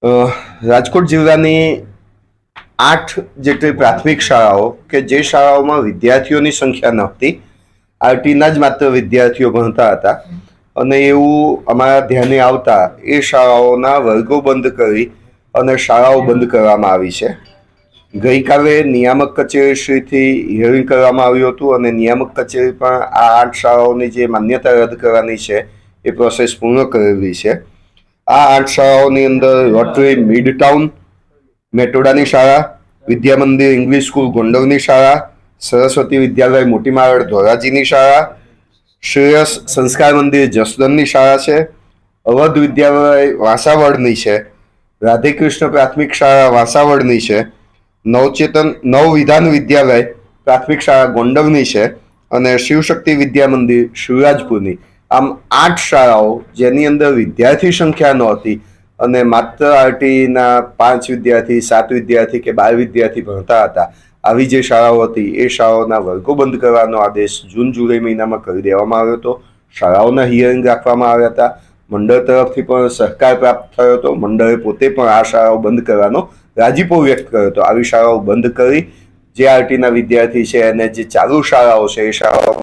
રાજકોટ જિલ્લાની 8 જેટલી પ્રાથમિક શાળાઓ કે જે શાળાઓમાં વિદ્યાર્થીઓની સંખ્યા નહોતી, આરટીના જ માત્ર વિદ્યાર્થીઓ ભણતા હતા અને એવું અમારા ધ્યાને આવતા એ શાળાઓના વર્ગો બંધ કરી અને શાળાઓ બંધ કરવામાં આવી છે. ગઈકાલે નિયામક કચેરીશ્રીથી હિયરિંગ કરવામાં આવ્યું હતું અને નિયામક કચેરી પણ આ 8 શાળાઓની જે માન્યતા રદ કરવાની છે એ પ્રોસેસ પૂર્ણ કરેલી છે. આ 8 શાળાઓની અંદર રોટરી મિડ ટાઉન, મેટોડાની શાળા, વિદ્યા મંદિર ઇંગ્લિશ સ્કૂલ ગોંડલની શાળા, સરસ્વતી વિદ્યાલય મોટી મારડ ધોરાજીની શાળા, શ્રેયસ સંસ્કાર મંદિર જસદણની શાળા છે, અવધ વિદ્યાલય વાસાવડની છે, રાધેકૃષ્ણ પ્રાથમિક શાળા વાસાવડની છે, નવચેતન નવવિધાન વિદ્યાલય પ્રાથમિક શાળા ગોંડલની છે અને શિવશક્તિ વિદ્યા મંદિર શિવરાજપુરની. આમ 8 શાળાઓ જેની અંદર વિદ્યાર્થી સંખ્યા નહોતી અને માત્ર આરટીના 5 વિદ્યાર્થી, 7 વિદ્યાર્થી કે 12 વિદ્યાર્થી ભણતા હતા, આવી જે શાળાઓ હતી એ શાળાઓના વર્ગો બંધ કરવાનો આદેશ જૂન જુલાઈ મહિનામાં કરી દેવામાં આવ્યો હતો. શાળાઓના હિયરિંગ રાખવામાં આવ્યા હતા. મંડળ તરફથી પણ સહકાર પ્રાપ્ત થયો હતો. મંડળે પોતે પણ આ શાળાઓ બંધ કરવાનો રાજીપો વ્યક્ત કર્યો હતો. આવી શાળાઓ બંધ કરી જે આરટીના વિદ્યાર્થી છે અને જે ચાલુ શાળાઓ છે એ શાળાઓ